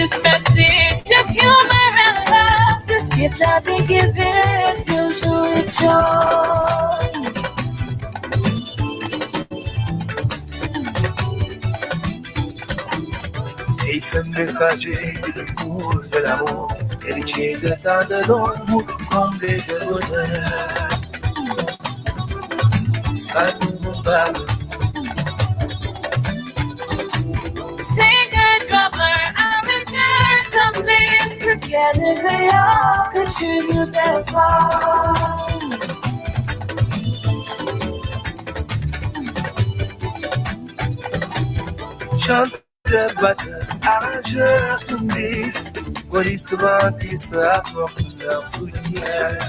This message of humor and love, this gift I've been given, will show it joy. Et ce messager de l'amour, héritier de tant de l'ombre, comblé de bonheur. Ça nous parle. Singer, drummer, arranger, some players together, they all contribute their part. Chanteur, batteur, arrangeur, tombiste, choriste, bandiste apportent leur soutien.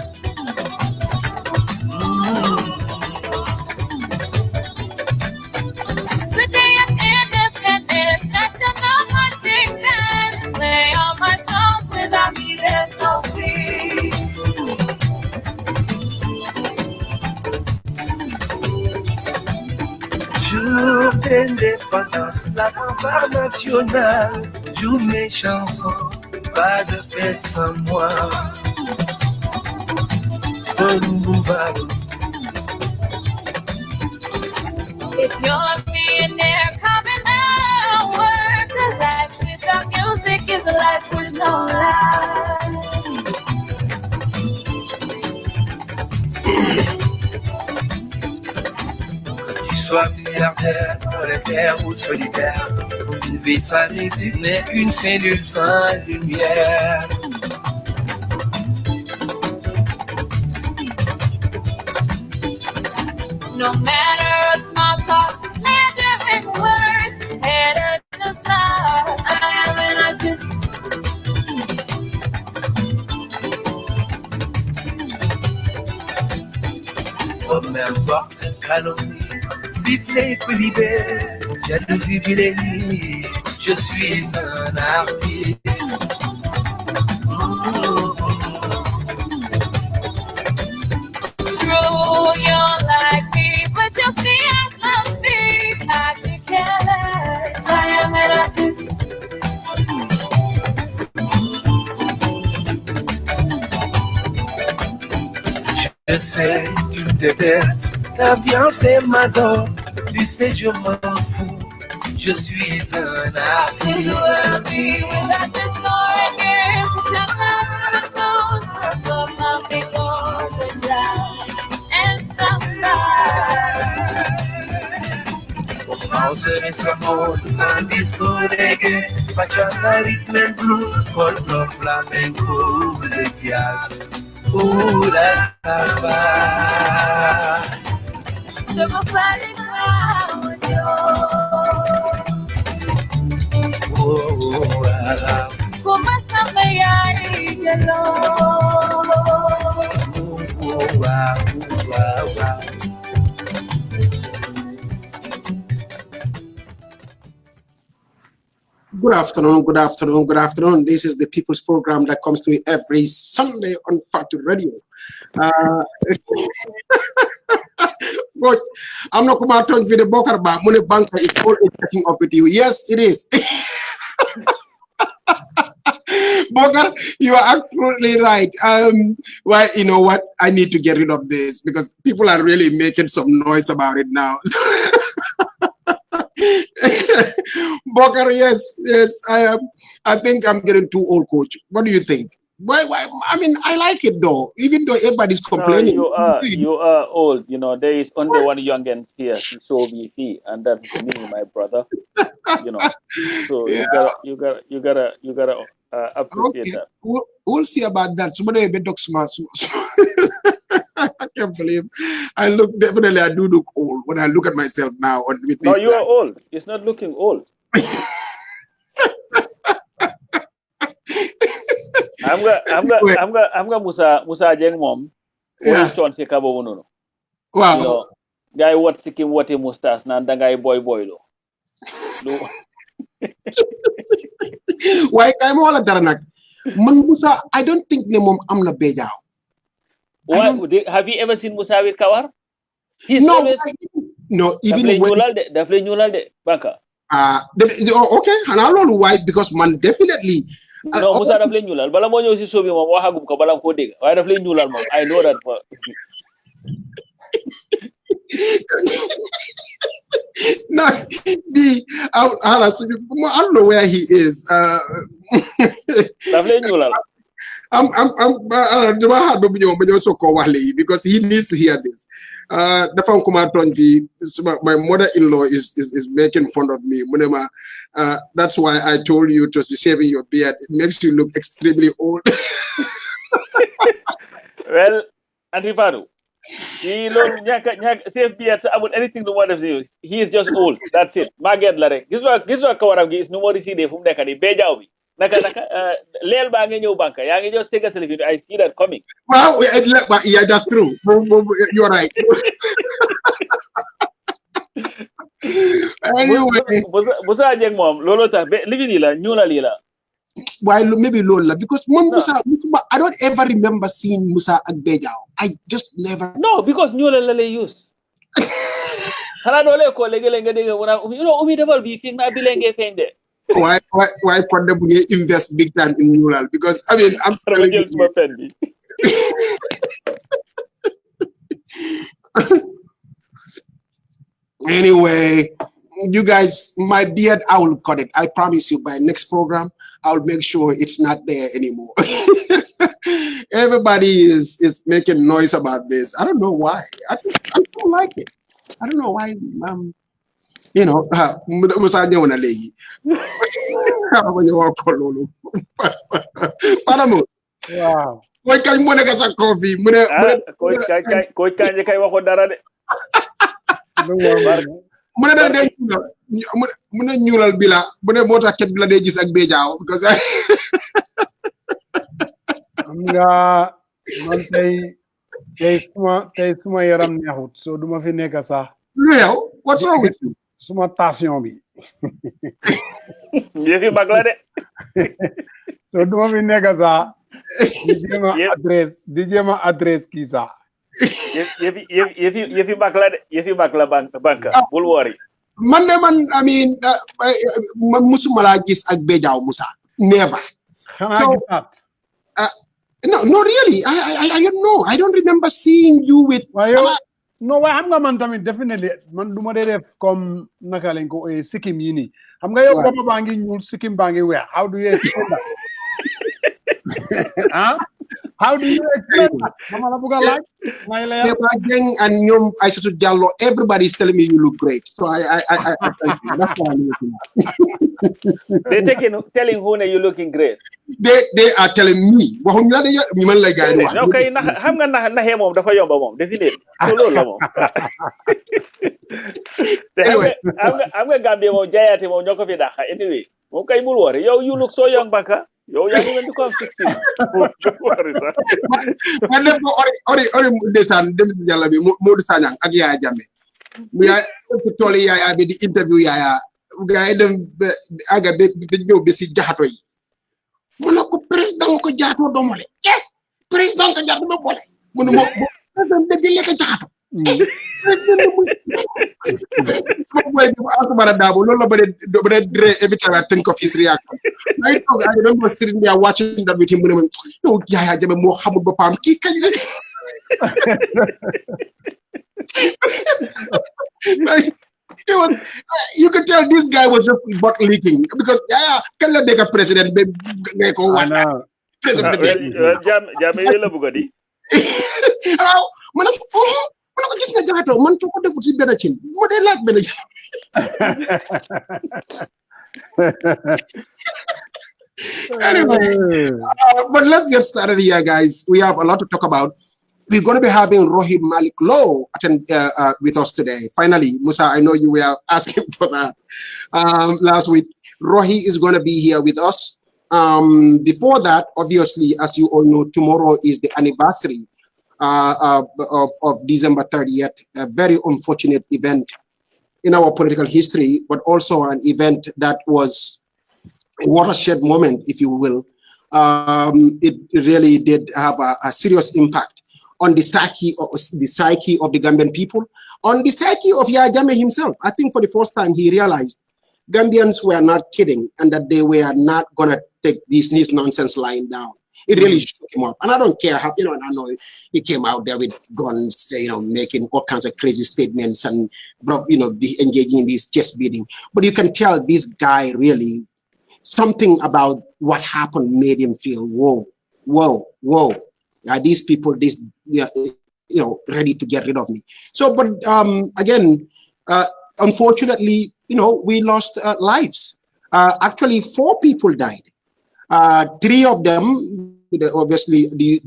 The day of independence, national marching bands play all my songs. Without me, there's no peace. Jour d'indépendance, la fanfare nationale joue mes chansons, pas de fête sans moi. If you're a millionaire, coming out work, the life without music is a life with no life. Tu sois milliardaire, prolétaire ou solitaire, une vie sans musique n'est qu'une cellule sans lumière. No matter a small talk, slandering words, head at the stars, I am an artist. Oh, m'importe calomnie, sifflet, colibé, jalousie, vilainie, je suis un artiste. True, you're like me, but your fears must be. I could care less, I am an artist. Je sais, tu me détestes, ta fiance est ma dent, tu sais, je m'en fous, je suis un artiste. Commence récemment sans disco reggae, bachata, rhythm and blues, folklore, flamenco, le jazz. Ooh, la samba. Je me fais como samba yayelo. Good afternoon, good afternoon, good afternoon. This is the People's Program that comes to you every Sunday on Fatu Radio. But I'm not going to talk with the Bokar Bank. Money Banka is always catching up with you. Yes, it is. Bokar, you are absolutely right. Well, you know what? I need to get rid of this because people are really making some noise about it now. Bokar, yes, I am. I think I'm getting too old, coach. What do you think? Why? I mean, I like it though, even though everybody's complaining. No, you are old. You know, there is only one youngin here, so be he, and that's me, my brother. You know, so yeah. you gotta appreciate that. We'll see about that. Somebody be talk smart. I can't believe I do look old when I look at myself now. No, you are old. It's not looking old. I'm gonna Musa Jeng mom. Yeah. Wow. You know, guy what sikim what a mustache nanda guy boy lo. Why I'm all daranak. Musa, I don't think ne mom amna bejaw. Have you ever seen Musa with Kawar? No, even when Definitely Banka. Okay, and I don't know why, because man definitely. No, Musa daf leen ñuulal bala moo ñëw si sobi moom waxagum ko bala ko dégg waaye daf leen ñuulal moom I know that. No, I don't know where he is. Daf leen ñuulal. Because he needs to hear this. My mother-in-law is making fun of me. That's why I told you to be shaving your beard. It makes you look extremely old. Well, Auntie Fadu, he save beard about anything to what he is just old. That's it. Maget la rek. Gis nga kawaram gi is nu mo di sidé fu mu nekk ni bejaw bi. Naka leel baa ngi ñëw banka yaa ngi just take a television. I see that coming. Well, yeah, that's true. You're right. Anyway, Musa jeng mom lolo tax livi ni la ñuulal yi la. Why maybe Lola? Because Musa, I don't ever remember seeing Musa and Bejao. I just never. No, because ñuulal la lay use. Xana do le ko legi umi defal bi fi na bi lenge feñ de. Why could they invest big time in Neural? Because I mean, I'm telling you. Anyway, you guys, my beard, I will cut it. I promise you. By next program, I'll make sure it's not there anymore. Everybody is making noise about this. I don't know why. I don't like it. I don't know why. You know, Musa ñëw léegi. Wow. Koy kañ mu nekk sa coffee mu ne koy kañ kay waxo dara de. mu ne da day mu ne ñuulal bi la mu ne moo tax ket bi la day gis ak Bejaaw because am nga man tey suma yaram neexut so duma fi nekk sax. Lu yow what's wrong with you? Suma tension bi. Yëfi mag la de. So duma fi nekk sax di jéema adresse kii sax. Yëfi mag la de yëfi mag la banka bul worry. Man I mean man musuma laa gis ak Bejaaw Musa never. So no really I don't know. I don't remember seeing you with. No waaye xam nga man tamit definitely man du ma dee def comme naka lañ ko sikkim yi nii xam nga yow bopp baa ngi ñuul sikkim baa ngi weex how do you explain that? Huh? How do you explain that? Dama la bëgg a laaj may la and ñoom Aïssatou Diallo everybody is telling me you look great so I thank you. That's why I'm looking at. They telling who you looking great. They are telling me waxuñ la de ñu man lay gaay wax. Okay xam nga naxee moom dafa yomba moom definitely so loolu la moom. Anyway am nga Gambia moom jaayaate moom ñoo ko fi dàqa anyway moom kay bul worry yow you look so young Banka yow yaa ngi mel ni ko am 16. man def ko ori ndeysaan dem si Yàlla bi Modou Sagnang ak Yahya Jammeh mu yaay si tool yi Yahya bi di interview Yahya gaa yi dem aga ba ñëw bi si jaxato yi mu ne ko président ko jaatoo doomole président ko jaatoo doomole mu ne moo président dëgg lekk jaxato boy asubara dabo loolu la bare dre every time I think of his reaction. I remember sitting there watching that with him mu ne ma yow Yahya Jammeh moo xamul boppam kii kañ la you could tell this guy was just butt leaking because kan la nekk président ba ngay ko wax président Jammeh la bëgg di waaw man ko gis nga jaxato man soo ko defut si benn cin moo dee laaj benn cin. Anyway, but let's get started here, guys. We have a lot to talk about. We're going to be having Rohit Malik Low attend with us today. Finally, Musa, I know you were asking for that last week. Rohi is going to be here with us. Before that, obviously, as you all know, tomorrow is the anniversary of December 30th, a very unfortunate event in our political history, but also an event that was a watershed moment, if you will. It really did have a serious impact on the psyche of the Gambian people, on the psyche of Yahya Jammeh himself. I think for the first time he realized Gambians were not kidding, and that they were not gonna take this nonsense lying down. It really shook him up, and I don't care how, and I know he came out there with guns, making all kinds of crazy statements and, engaging in this chest beating. But you can tell this guy really, something about what happened made him feel, whoa, whoa, whoa. These people, ready to get rid of me. So, but again, unfortunately, we lost lives. Actually, 4 people died. 3 of them, obviously, the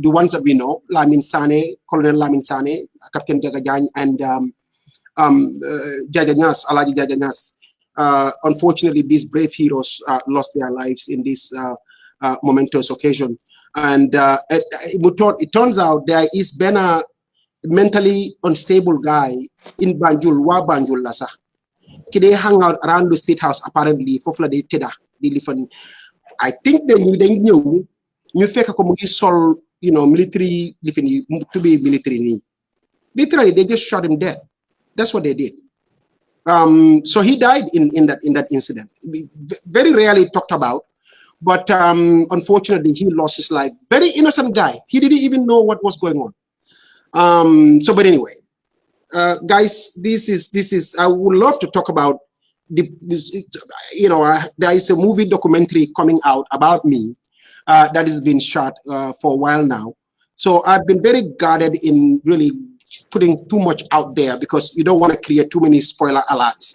ones that we know, Lamin Sane, Colonel Lamin Sane, Captain Jagajany, and Jajanyas, Alaji Jajanyas. Unfortunately, these brave heroes lost their lives in this momentous occasion. And it turns out there is been a mentally unstable guy in Banjul, Banjul Lasa. They hang out around the state house apparently for the teda. I think they knew ñu fekk ko mu ngi sol military to be military. Literally they just shot him dead. That's what they did. So he died in that incident. Very rarely talked about, but unfortunately he lost his life. Very innocent guy. He didn't even know what was going on. But anyway, guys, this is I would love to talk about there is a movie documentary coming out about me that has been shot for a while now. So I've been very guarded in really putting too much out there because you don't want to create too many spoiler alerts.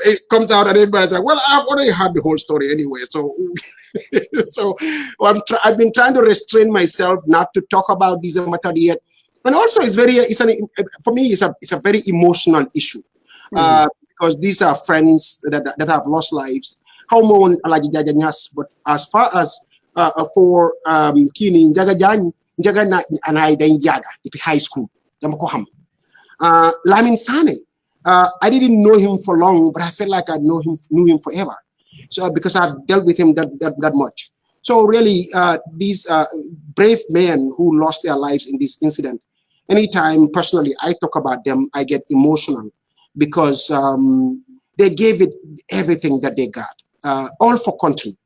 It comes out and everybody's like, well, I've already heard the whole story anyway. So, I've been trying to restrain myself not to talk about these matter yet. And also, for me, it's a very emotional issue because these are friends that have lost lives. How more but as far as for Kini Jagajany, Jagana and I then Jaga, high school, Damakoham. Lamin Sane, I didn't know him for long, but I felt like I knew him forever. So because I've dealt with him that much. So really, these brave men who lost their lives in this incident, anytime personally I talk about them, I get emotional because they gave it everything that they got, all for country.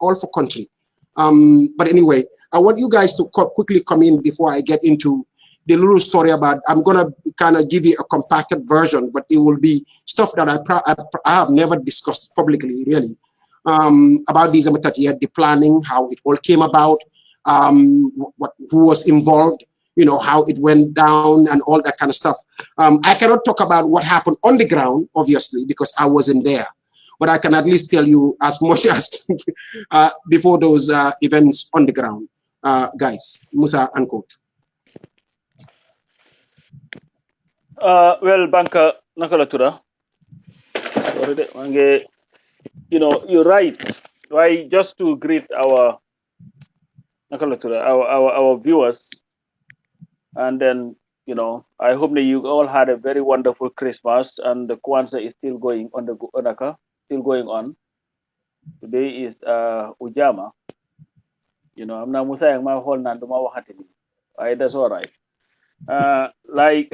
But anyway, I want you guys to quickly come in before I get into the little story about. I'm gonna kind of give you a compacted version, but it will be stuff that I have never discussed publicly, really, about these the planning, how it all came about, who was involved, how it went down and all that kind of stuff. I cannot talk about what happened on the ground, obviously, because I wasn't there. But I can at least tell you as much as before those events on the ground. Guys, Musa and Coach. Well, Banka, nakalatura. You're right. Why, just to greet our viewers, and then I hope that you all had a very wonderful Christmas, and the Kwanzaa is still going on still going on. Today is Ujama. I'm not saying my whole Nanduma Wahatini. That's all right. Like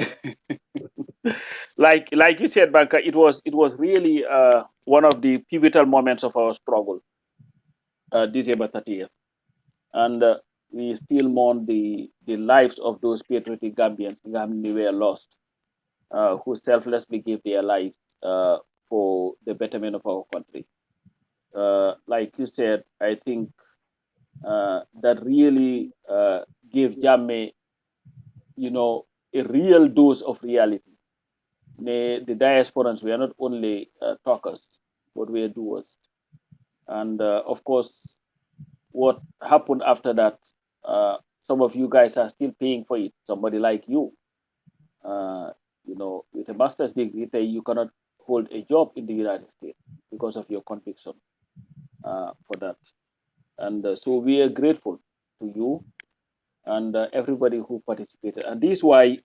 like you said, Banka, it was really one of the pivotal moments of our struggle, December 30th, and we still mourn the lives of those patriotic Gambians who were lost, who selflessly gave their lives for the betterment of our country. Like you said, I think that really gave Jammeh, a real dose of reality. The diasporans were not only talkers, but were doers. And of course, what happened after that, some of you guys are still paying for it. Somebody like you, with a master's degree, you cannot hold a job in the United States because of your conviction for that. And so we are grateful to you and everybody who participated. And this is why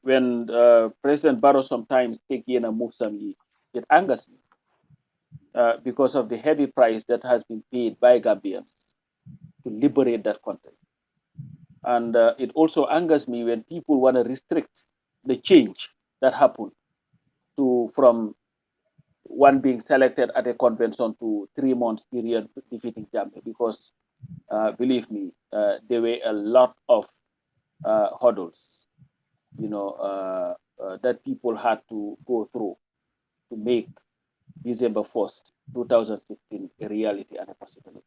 when President Barrow sometimes take in a move it angers me because of the heavy price that has been paid by Gambians to liberate that country. And it also angers me when people want to restrict the change that happened to move from one being selected at a convention to 3 months period defeating Jammeh, because believe me, there were a lot of hurdles, that people had to go through to make December 1st, 2016 a reality and a possibility.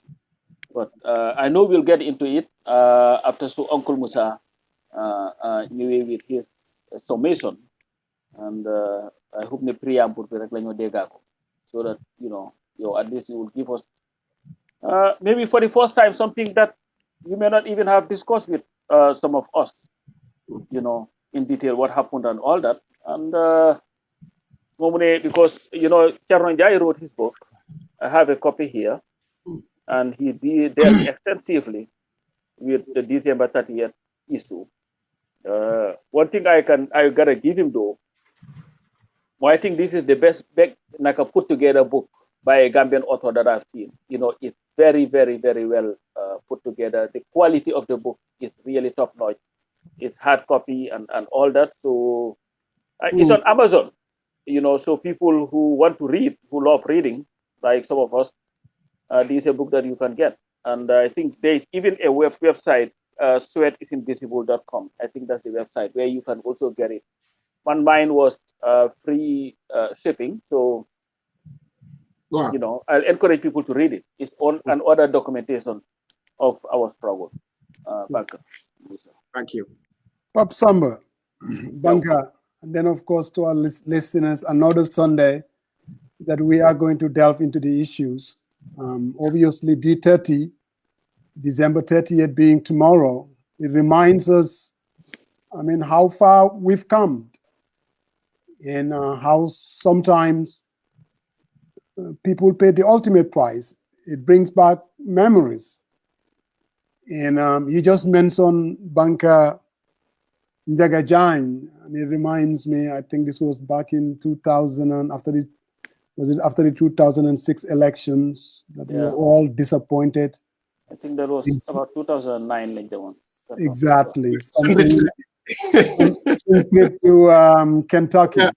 But I know we'll get into it after Uncle Musa knew with his summation, and I hope the preamble so that at least you will give us maybe for the first time something that you may not even have discussed with some of us, in detail what happened and all that. And because Charon Jai wrote his book, I have a copy here, and he dealt extensively with the December 30th issue. One thing I gotta give him though, I think this is the best put together book by a Gambian author that I've seen. It's very, very, very well put together. The quality of the book is really top notch. It's hard copy and all that. So it's on Amazon. So people who want to read, who love reading, like some of us, this is a book that you can get. And I think there's even a website, sweatisinvisible.com. I think that's the website where you can also get it. Mine was free shipping. So, wow. I'll encourage people to read it. It's on another documentation of our struggle. Banka. Thank you. Pop Samba, Banka, and then of course to our listeners, another Sunday that we are going to delve into the issues. Obviously, D30, December 30th being tomorrow, it reminds us, how far we've come, and how sometimes people pay the ultimate price. It brings back memories. And you just mentioned Banka Yahya Jammeh, and it reminds me, I think this was back in 2000, after the 2006 elections, that we were all disappointed. I think that was about 2009, like the one. Exactly. Something to Kentucky. Yeah,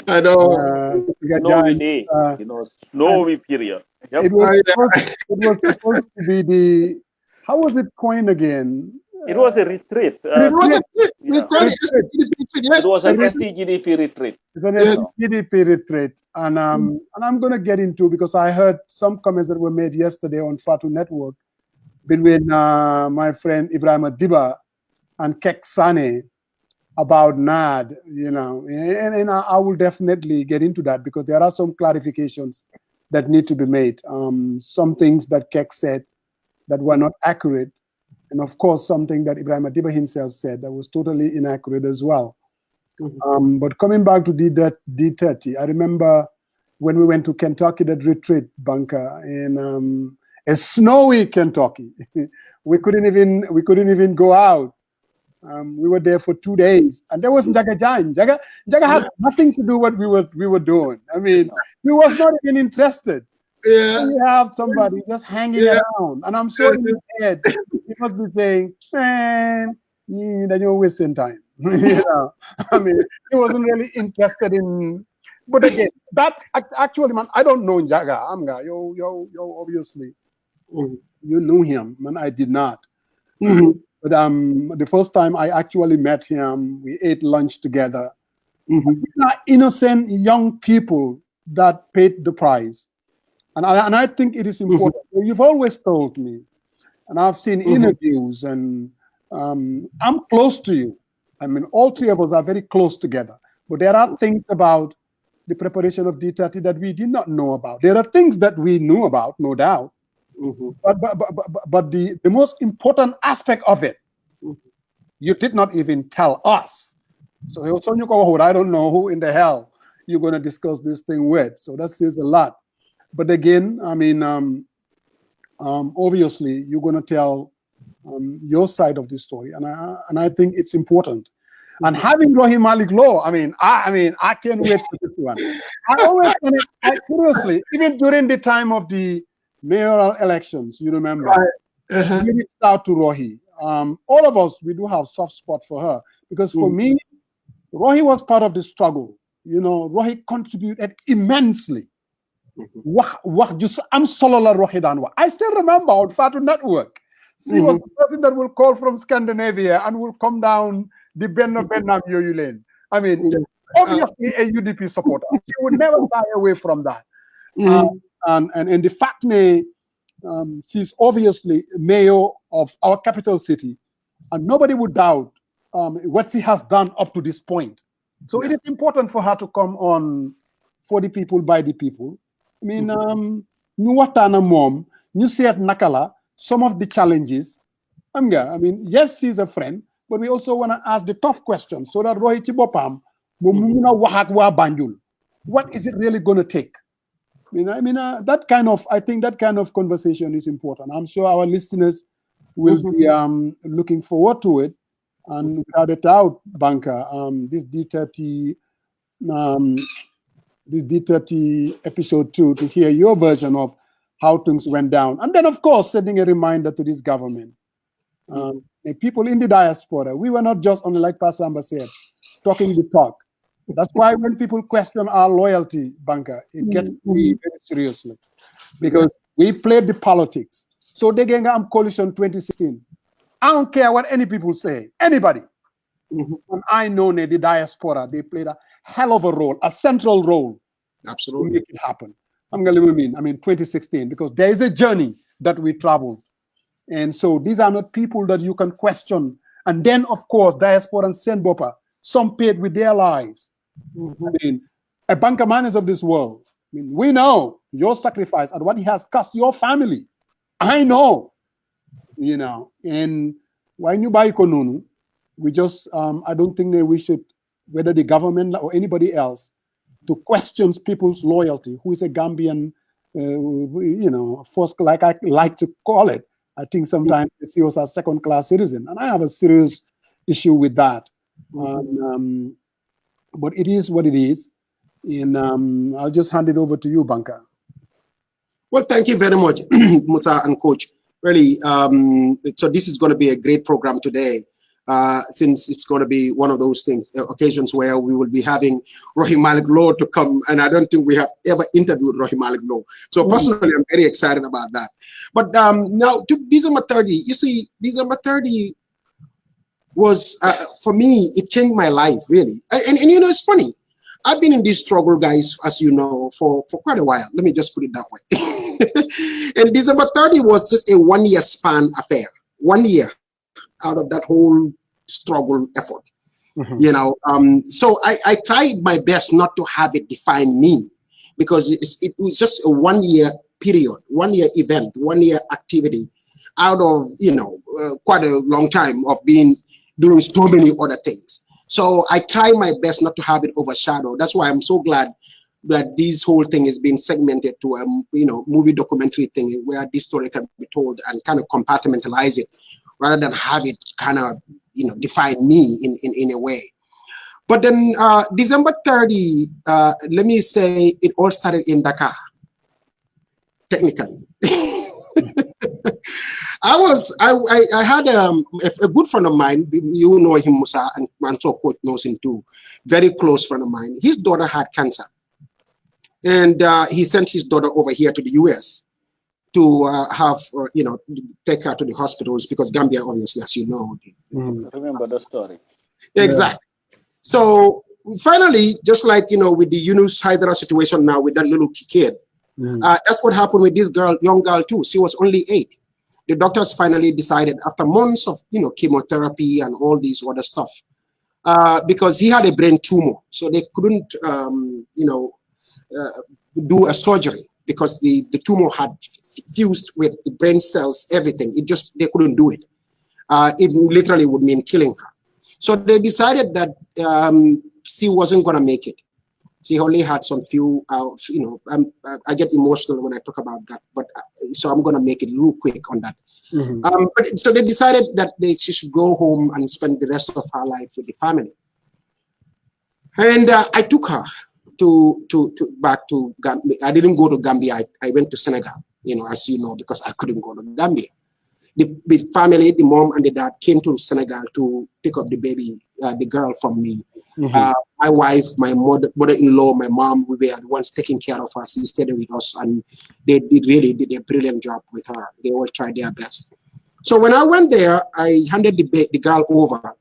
I know. Snowy day, snowy period. Yep. It was supposed to be the, how was it coined again? It was a retreat. It was a retreat. We call it SGDP retreat. Yes. It was an SGDP retreat. It's an SGDP retreat. And I'm going to get into, because I heard some comments that were made yesterday on Fatu Network between my friend Ibrahim Adiba and Kek Sane about NAD, and I will definitely get into that, because there are some clarifications that need to be made. Some things that Kek said that were not accurate, and of course something that Ibrahim Adiba himself said that was totally inaccurate as well. But coming back to D30, I remember when we went to Kentucky, that retreat, Banka, in a snowy Kentucky. we couldn't even go out. We were there for 2 days, and there was Yahya Jammeh. Yahya had nothing to do what we were doing. He was not even interested. Yeah. We have somebody just hanging around, and I'm sure in his head he must be saying, "Man, you're wasting time." He wasn't really interested in. But again, that actually, man, I don't know Yahya. Yo, obviously, you knew him, man. I did not. But the first time I actually met him, we ate lunch together. These are innocent young people that paid the price. And I think it is important. You've always told me, and I've seen interviews, and I'm close to you. All three of us are very close together. But there are things about the preparation of D30 that we did not know about. There are things that we knew about, no doubt. But the most important aspect of it, you did not even tell us. So I don't know who in the hell you're going to discuss this thing with. So that says a lot. But again, obviously you're going to tell your side of the story, and I think it's important. And having Rohim Malik Law, I can't wait for this one. I always seriously, even during the time of the mayoral elections, you remember, we reached out to Rohi. All of us, we do have soft spot for her, because for me, Rohi was part of the struggle Rohit contributed immensely. I'm solo la Rohit Anwa. I still remember on Fatu Network. She was the person that will call from Scandinavia and will come down the Benno Bennam Yoyu lane. I mean, obviously a UDP supporter. She would never shy away from that. And the fact she's obviously mayor of our capital city, and nobody would doubt what she has done up to this point. So it is important for her to come on for the people, by the people. I mean, ñu waxtaan ak moom, ñu seet naka la some of the challenges. I mean, yes, she's a friend, but we also want to ask the tough questions so that Rohit ci boppam moom mu mun a wax ak waa Banjul. What is it really going to take? I think that kind of conversation is important. I'm sure our listeners will be looking forward to it. And without a doubt, Banka, this D30 episode 2 to hear your version of how things went down. And then, of course, sending a reminder to this government. The people in the diaspora, we were not just only, like Pastor Samba said, talking the talk. That's why when people question our loyalty, Banka, it gets me very seriously. Because we played the politics. So they gave coalition 2016. I don't care what any people say, anybody. And I know the diaspora, they played a hell of a role, a central role. Absolutely. To make it happen. I mean 2016, because there is a journey that we traveled. And so these are not people that you can question. And then, of course, diaspora and Senbopa, some paid with their lives. I mean, a Banka man is of this world. I mean, we know your sacrifice and what it has cost your family. I know. And when you buy Konunu, we just, I don't think that we should, whether the government or anybody else, to question people's loyalty, who is a Gambian, first, like I like to call it. I think sometimes they see us as second-class citizen, and I have a serious issue with that. But it is what it is, and I'll just hand it over to you, Banka. Well, thank you very much, Musa and Coach. Really, so this is going to be a great program today, since it's going to be one of those occasions where we will be having Rohit Malik Law to come, and I don't think we have ever interviewed Rohit Malik Law. So personally, I'm very excited about that. But now to December 30, you see, December 30 was, for me, it changed my life, really. And it's funny. I've been in this struggle, guys, as you know, for quite a while. Let me just put it that way. And December 30 was just a one-year span affair. 1 year out of that whole struggle effort. So I tried my best not to have it define me, because it was just a 1 year period, 1 year event, 1 year activity out of, quite a long time of doing so many other things. So I try my best not to have it overshadow. That's why I'm so glad that this whole thing is being segmented to a movie documentary thing where this story can be told and kind of compartmentalize it, rather than have it kind of define me in a way. But then December 30, let me say it all started in Dakar, technically. I had a good friend of mine, you know him, Musa, and so Coach knows him too, very close friend of mine. His daughter had cancer, and he sent his daughter over here to the US to take her to the hospitals, because Gambia, obviously, as you know. Remember the story. Exactly. Yeah. So finally, just like, with the Yunus Hydra situation now with that little kid, that's what happened with this young girl too. She was only 8. The doctors finally decided, after months of chemotherapy and all these other stuff, because he had a brain tumor, so they couldn't do a surgery, because the tumor had fused with the brain cells, everything. They couldn't do it. It literally would mean killing her. So they decided that she wasn't going to make it. She only had some few, I get emotional when I talk about that, but so I'm going to make it real quick on that. But so they decided that she should go home and spend the rest of her life with the family. And I took her back to Gambia. I didn't go to Gambia. I went to Senegal, as you know, because I couldn't go to Gambia. the family, the mom and the dad came to Senegal to pick up the baby, the girl from me. My wife, my mother-in-law, my mom, we were the ones taking care of her. She stayed with us, and they really did a brilliant job with her. They all tried their best. So when I went there, I handed the girl over.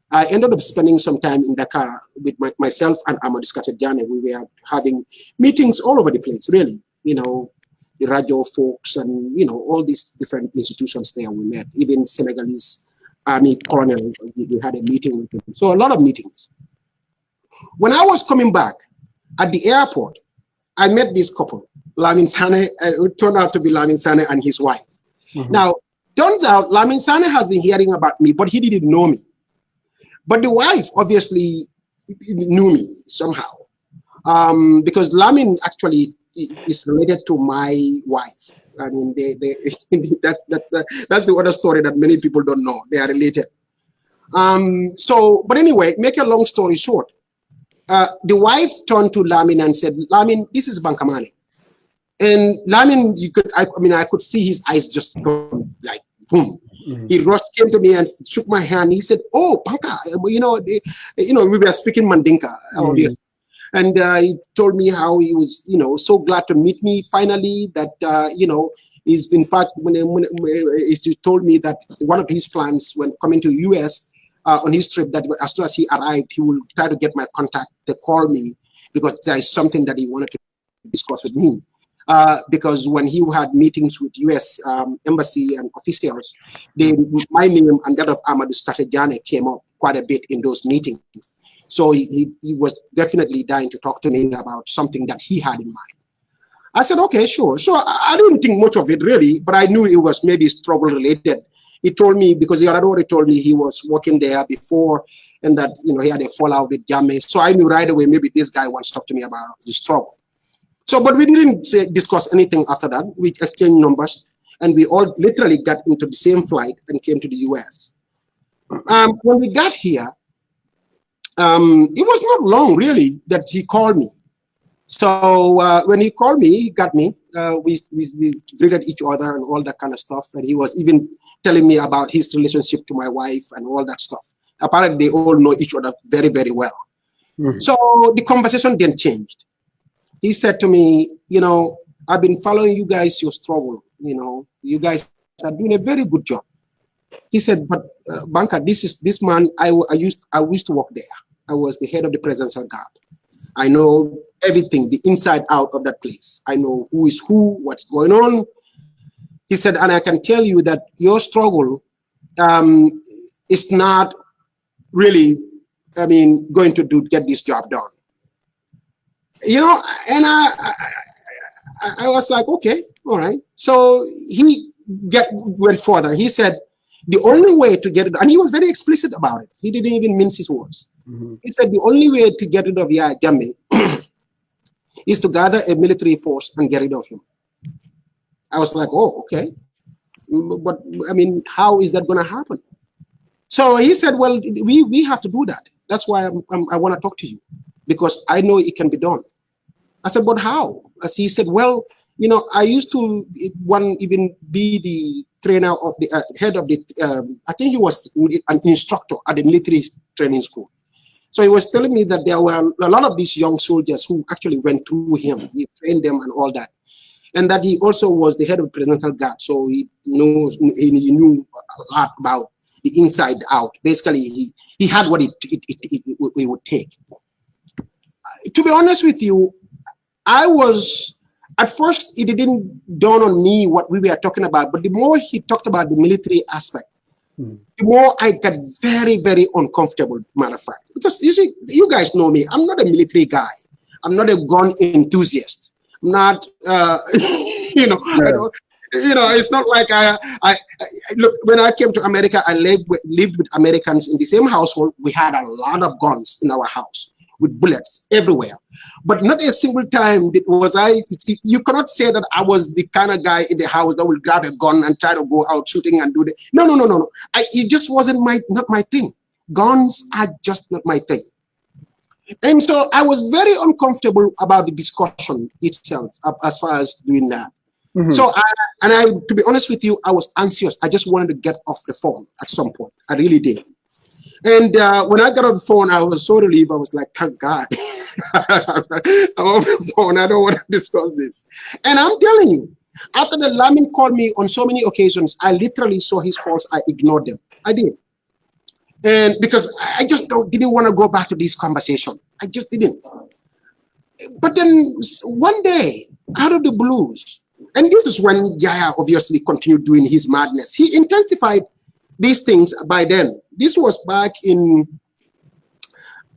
I ended up spending some time in Dakar with myself and Yahya Jammeh. We were having meetings all over the place, really. The radio folks and, all these different institutions there we met. Even Senegalese Army Colonel, we had a meeting with him. So a lot of meetings. When I was coming back at the airport, I met this couple, Lamin Sane. It turned out to be Lamin Sane and his wife. Now, turns out Lamin Sane has been hearing about me, but he didn't know me. But the wife obviously knew me somehow, because Lamin actually is related to my wife. I mean, that's the other story that many people don't know. They are related. But anyway, make a long story short, the wife turned to Lamin and said, "Lamin, this is Banka money." And Lamin, I could see his eyes just go like boom. He came to me and shook my hand. He said, "Oh, Banka, we were speaking Mandinka, obviously." And he told me how he was, so glad to meet me finally. That he's in fact he told me that one of his plans when coming to US on his trip, that as soon as he arrived, he will try to get my contact to call me because there is something that he wanted to discuss with me. Because when he had meetings with US embassy and officials, my name and that of Yahya Jammeh came up quite a bit in those meetings. So he was definitely dying to talk to me about something that he had in mind. I said, okay, sure. So I didn't think much of it really, but I knew it was maybe struggle related. He told me, because he had already told me he was working there before and that, he had a fallout with Jammeh. So I knew right away, maybe this guy wants to talk to me about the struggle. So, but we didn't discuss anything after that. We exchanged numbers and we all literally got into the same flight and came to the US. When we got here, it was not long really that he called me. So when he called me, he got me. We greeted each other and all that kind of stuff. And he was even telling me about his relationship to my wife and all that stuff. Apparently, they all know each other very, very well. So the conversation then changed. He said to me, I've been following you guys, your struggle. You guys are doing a very good job. He said, but Banka, this man, I used to work there. I was the head of the presidential guard. I know everything, the inside out of that place. I know who is who, what's going on. He said, and I can tell you that your struggle is not really, going to get this job done. And I was like, okay, all right. So he went further. He said, the only way to get it, and he was very explicit about it. He didn't even mince his words. He said the only way to get rid of Yahya Jammeh is to gather a military force and get rid of him. I was like, oh, okay. But how is that going to happen? So he said, well, we have to do that. That's why I want to talk to you, because I know it can be done. I said, but how? As he said, well, I used to even be the trainer of the head of the, I think he was an instructor at the military training school. So he was telling me that there were a lot of these young soldiers who actually went through him. He trained them and all that. And that he also was the head of the presidential guard. So he knew a lot about the inside out. Basically, he had what it would take. To be honest with you, at first, it didn't dawn on me what we were talking about, but the more he talked about the military aspect, the more I got very, very uncomfortable, matter of fact. Because you see, you guys know me. I'm not a military guy. I'm not a gun enthusiast. I'm not, it's not like I look, when I came to America, I lived with Americans in the same household. We had a lot of guns in our house, with bullets everywhere, but not a single time you cannot say that I was the kind of guy in the house that will grab a gun and try to go out shooting and do that. No. It just wasn't not my thing. Guns are just not my thing. And so I was very uncomfortable about the discussion itself as far as doing that. So, to be honest with you, I was anxious. I just wanted to get off the phone at some point. I really did. And when I got on the phone, I was so relieved. I was like, thank God. I'm on the phone. I don't want to discuss this. And I'm telling you, after the Lamin called me on so many occasions, I literally saw his calls. I ignored them. I did. And because I just didn't want to go back to this conversation. I just didn't. But then one day, out of the blues, and this is when Yahya obviously continued doing his madness. He intensified these things by then. This was back in,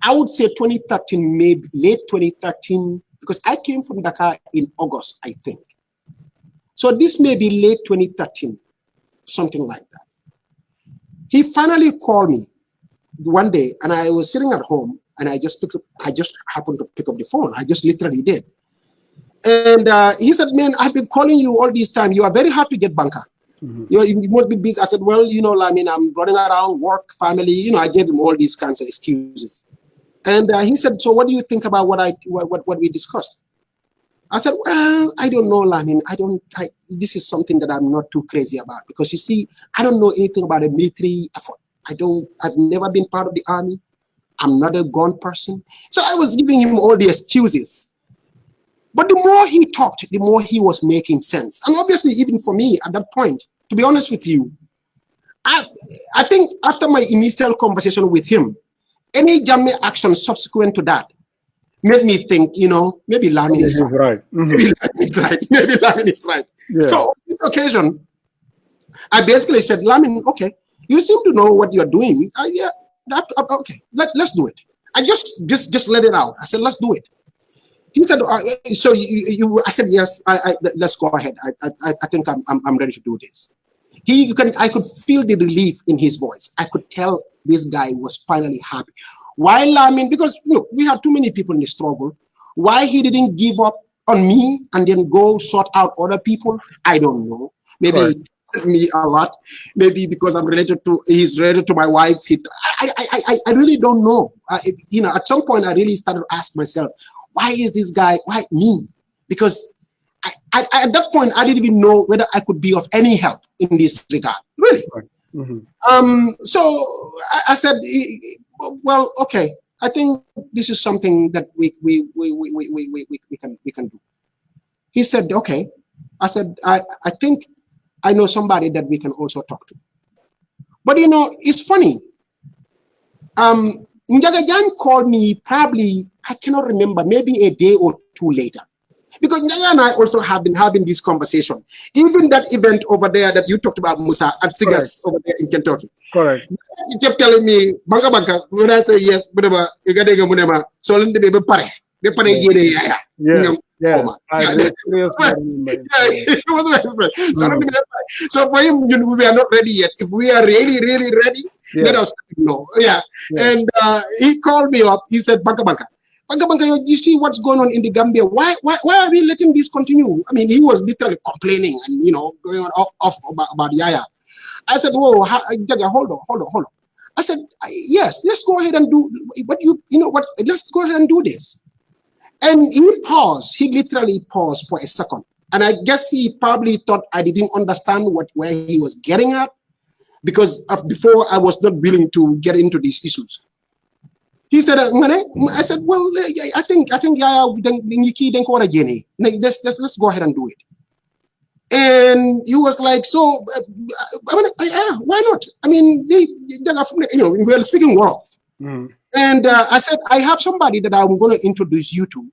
I would say 2013, maybe late 2013, because I came from Dakar in August, I think. So this may be late 2013, something like that. He finally called me one day, and I was sitting at home, and I just happened to pick up the phone. I just literally did. And he said, man, I've been calling you all this time. You are very hard to get, Banka. You must be busy. I said, well, I mean, I'm running around, work, family. I gave him all these kinds of excuses. And he said, so what do you think about what we discussed? I said, well, I don't know, Lamin. This is something that I'm not too crazy about, because you see, I don't know anything about a military effort. I've never been part of the army. I'm not a gun person. So I was giving him all the excuses. But the more he talked, the more he was making sense. And obviously, even for me at that point, to be honest with you, I think after my initial conversation with him, any Jammeh action subsequent to that made me think, maybe Lamin is right. Maybe Lamin is right. Maybe Lamin is right. Yeah. So on this occasion, I basically said, Lamin, okay, you seem to know what you're doing. Yeah, okay, let's do it. I just let it out. I said, let's do it. He said, so I said, yes, let's go ahead. I think I'm ready to do this. I could feel the relief in his voice. I could tell this guy was finally happy. Why Lamin? Because we had too many people in the struggle. Why he didn't give up on me and then go sort out other people, I don't know. Maybe it hurt me a lot. Maybe because he's related to my wife. I really don't know. At some point I really started to ask myself, why is this guy, why me? Because at that point, I didn't even know whether I could be of any help in this regard, really. So I said, well, okay, I think this is something that we can do. He said, okay. I said, I think I know somebody that we can also talk to. But it's funny. Njaga Jan called me probably, I cannot remember, maybe a day or two later. Because Njaga and I also have been having this conversation. Even that event over there that you talked about, Musa, at Sigas over there in Kentucky. Correct. He kept telling me, Banka, when I say yes, whatever, you got to go, so let me be pare. Yeah. So for him, we are not ready yet. If we are really, really ready, let us know. Yeah. And he called me up. He said, Banka, you see what's going on in the Gambia? Why are we letting this continue? I mean, he was literally complaining and going on off about Yahya. I said, whoa, Jaga, hold on. I said, yes, let's go ahead and do. But let's go ahead and do this. And he paused. He literally paused for a second. And I guess he probably thought I didn't understand where he was getting at, because before I was not willing to get into these issues. He said, I said, well, I think Yahya, let's go ahead and do it. And he was like, so, why not? I mean, we're speaking Wolof. And I said, I have somebody that I'm going to introduce you to,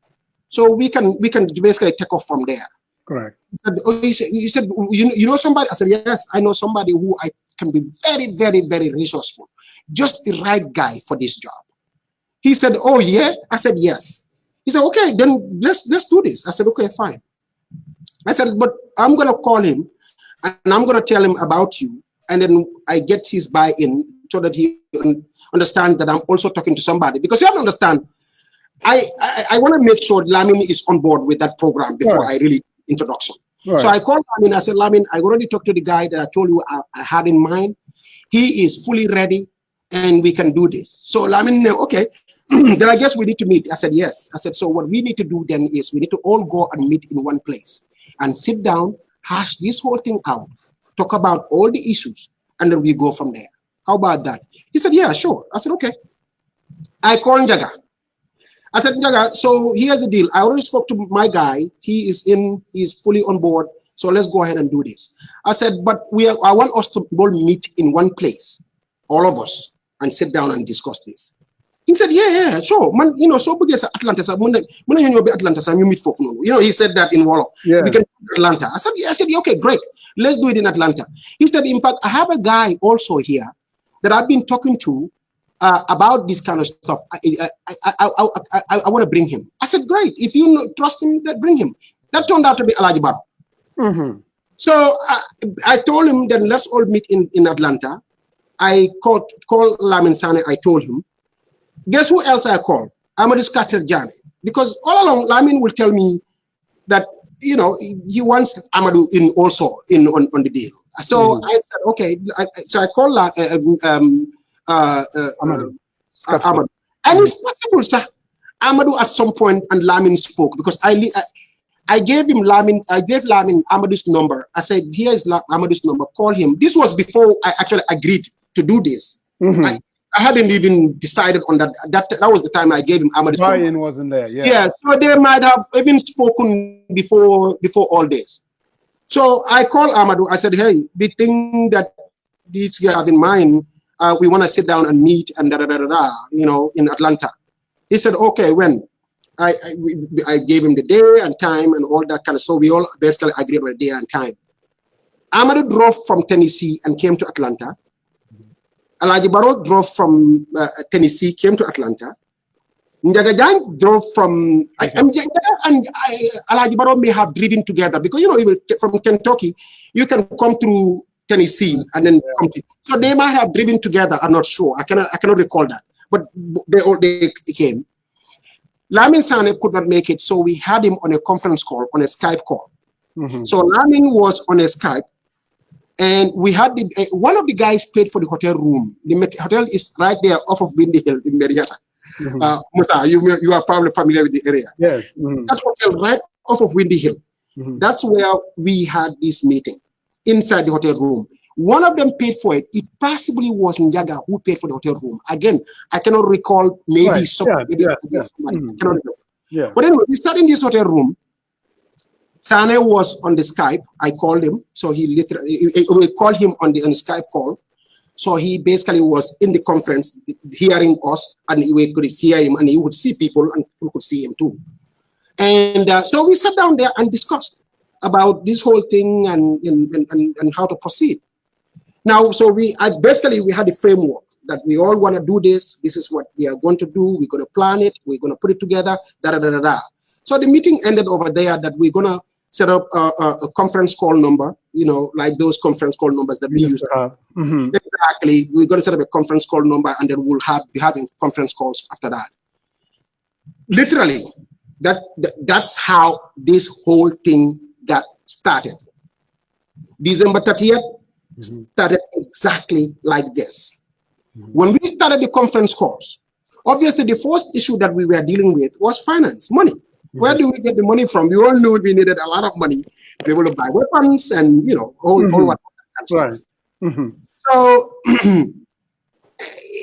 so we can basically take off from there. Correct. He said, you know somebody? I said, yes, I know somebody who I can be very, very, very resourceful, just the right guy for this job. He said, oh yeah? I said, yes. He said, okay, then let's do this. I said, okay, fine. I said, but I'm going to call him and I'm going to tell him about you, and then I get his buy-in so that he understands that I'm also talking to somebody. Because you have to understand, I want to make sure Lamin is on board with that program before I really introduction. So I called Lamin. I said, Lamin, I already talked to the guy that I told you I had in mind. He is fully ready and we can do this. So Lamin, okay, then I guess we need to meet. I said, yes. I said, so what we need to do then is we need to all go and meet in one place and sit down, hash this whole thing out, talk about all the issues, and then we go from there. How about that? He said, yeah, sure. I said, okay. I called Njaga. I said, Njaga, so here's the deal. I already spoke to my guy. He's fully on board. So let's go ahead and do this. I said, but I want us to all meet in one place, all of us, and sit down and discuss this. He said, yeah, sure. Man, so because Atlanta, Atlanta, you meet for he said that in Wallo. Yeah. We can go to Atlanta. I said, yeah, okay, great. Let's do it in Atlanta. He said, in fact, I have a guy also here that I've been talking to about this kind of stuff. I want to bring him. I said, great. If you trust him, then bring him. That turned out to be Alhaji Barrow. Mm-hmm. So I told him, then let's all meet in Atlanta. I called Lamin Sane. I told him. Guess who else I called? Amadou Jammeh. Because all along, Lamin will tell me that, he wants Amadou on the deal. So I said, okay. So I called Amadou. And it's possible, sir. Amadou at some point and Lamin spoke because I gave Lamin Amadou's number. I said, here's Amadou's number. Call him. This was before I actually agreed to do this. Mm-hmm. I hadn't even decided on that. That was the time I gave him Amadou's number. Brian wasn't there. Yeah. Yeah. So they might have even spoken before all this. So I called Amadou. I said, hey, the thing that these guys have in mind, we want to sit down and meet and in Atlanta. He said, okay, when? I gave him the day and time and all that kind of. So we all basically agreed on the day and time. Amadou drove from Tennessee and came to Atlanta. Alhaji Barrow drove from Tennessee, came to Atlanta. Njaga Jang drove from, Alhaji Barrow may have driven together because, from Kentucky, you can come through Tennessee and then come to, so they might have driven together. I'm not sure. I cannot recall that, but they came. Lamin Sane could not make it, so we had him on a conference call, on a Skype call. Mm-hmm. So Lamin was on a Skype. And we had one of the guys paid for the hotel room. The hotel is right there off of Windy Hill in Marietta. Mm-hmm. Musa, you are probably familiar with the area. Yes. Mm-hmm. That hotel right off of Windy Hill. Mm-hmm. That's where we had this meeting, inside the hotel room. One of them paid for it. It possibly was Njaga who paid for the hotel room. Again, I cannot recall. Maybe somebody. Mm-hmm. I cannot recall. Yeah. But anyway, we sat in this hotel room. Sane was on the Skype. I called him. So we called him on the Skype call. So he basically was in the conference hearing us, and we could hear him, and he would see people, and we could see him too. And so we sat down there and discussed about this whole thing and how to proceed. Now, so we had a framework that we all want to do this. This is what we are going to do. We're going to plan it. We're going to put it together. So the meeting ended over there that we're going to set up a conference call number, like those conference call numbers that we used to have. Mm-hmm. Exactly. We're going to set up a conference call number, and then we'll be having conference calls after that. Literally, that's how this whole thing got started. December 30th started exactly like this. Mm-hmm. When we started the conference calls, obviously the first issue that we were dealing with was finance, money. Mm-hmm. Where do we get the money from? We all knew we needed a lot of money to be able to buy weapons and, all what kind of stuff. Mm-hmm. So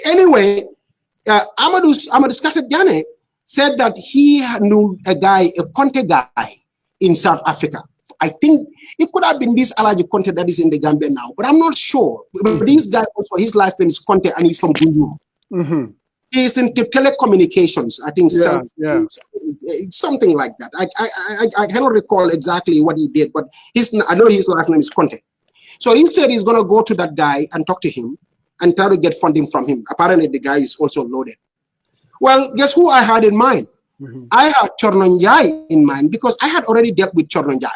anyway, Amadou Jammeh said that he knew a Conte guy in South Africa. I think it could have been this Alhaji Conte that is in the Gambia now, but I'm not sure. But this guy also, his last name is Conte, and he's from Gunyu. Mm-hmm. He's into telecommunications, I think. Something like that. I cannot recall exactly what he did, but I know his last name is Conte. So he said he's going to go to that guy and talk to him and try to get funding from him. Apparently, the guy is also loaded. Well, guess who I had in mind? Mm-hmm. I had Chornonjai in mind because I had already dealt with Chornonjai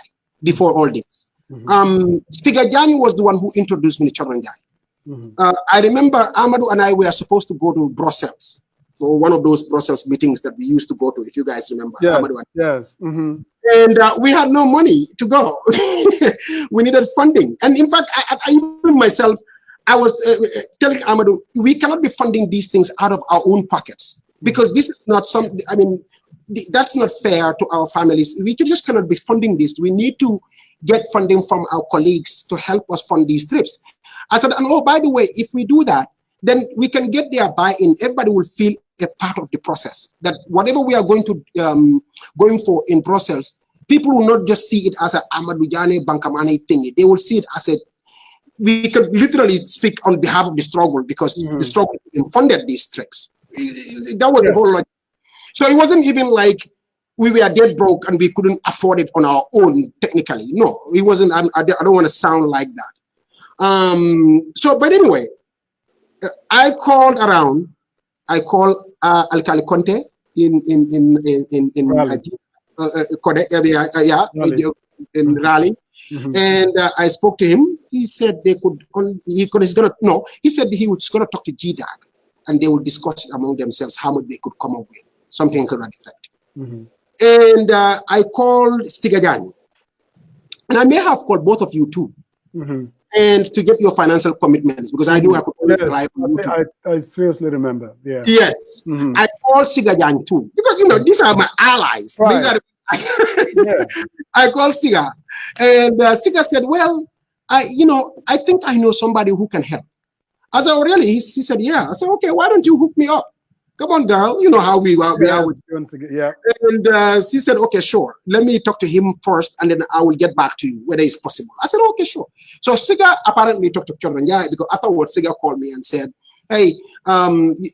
before all this. Mm-hmm. Stigajani was the one who introduced me to Chornonjai. Mm-hmm. I remember Amadou and I were supposed to go to Brussels for one of those Brussels meetings that we used to go to, if you guys remember. Yes, Amadou and yes. Mm-hmm. And we had no money to go. We needed funding. And in fact, I even myself, I was telling Amadou, we cannot be funding these things out of our own pockets because this is not that's not fair to our families. We just cannot be funding this. We need to get funding from our colleagues to help us fund these trips. I said, and oh, by the way, if we do that, then we can get their buy-in. Everybody will feel a part of the process. That whatever we are going for in Brussels, people will not just see it as a Amadou Jane Bankamane thing. They will see it as we could literally speak on behalf of the struggle, because the struggle funded these trips. That was the whole logic. So it wasn't even like we were dead broke and we couldn't afford it on our own technically. No, it wasn't. I don't want to sound like that. But anyway, I called around. I called Alcali Conte in Raleigh. And I spoke to him. He said he was gonna talk to GDAG, and they would discuss it among themselves how much they could come up with, something to that effect. And I called Stigajani, and I may have called both of you too, and to get your financial commitments, because I knew I could always rely on you. I seriously remember. Yeah. Yes, I called Stigajani too, because these are my allies. Right. These are I called Siga, and Siga said, well, I think I know somebody who can help. I said, oh, really? He said, yeah. I said, okay, why don't you hook me up? Come on, girl. You know how we are with you. Yeah. And she said, okay, sure. Let me talk to him first, and then I will get back to you whether it's possible. I said, okay, sure. So Siga apparently talked to Choranya, because afterwards Siga called me and said, hey,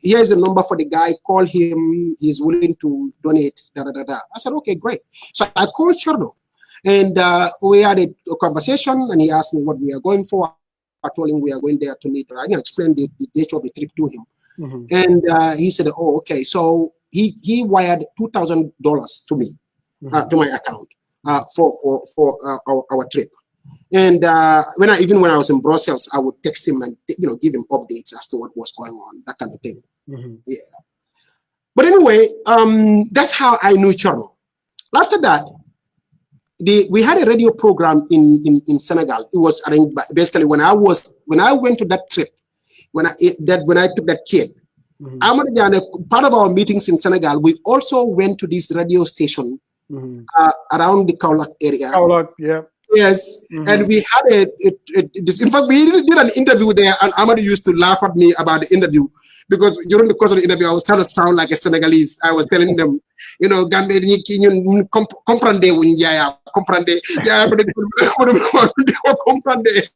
here's a number for the guy. Call him. He's willing to donate. I said, okay, great. So I called Chordo, and we had a conversation, and he asked me what we are going for. I told him we are going there to meet. I explained the nature of the trip to him, and he said, oh, okay. So he wired $2,000 to me, to my account, for our trip. And when I was in Brussels, I would text him and give him updates as to what was going on, that kind of thing. Yeah. But anyway, that's how I knew Chorno. After that, we had a radio program in Senegal. It was arranged basically when I went to that trip, when I took that kid. Part of our meetings in Senegal, we also went to this radio station around the Kaolack area. Kaolack, yeah. Yes, and we had in fact, we did an interview there, and Amadou used to laugh at me about the interview, because during the course of the interview, I was trying to sound like a Senegalese. I was telling them, Gambia, comprende, comprende, comprende.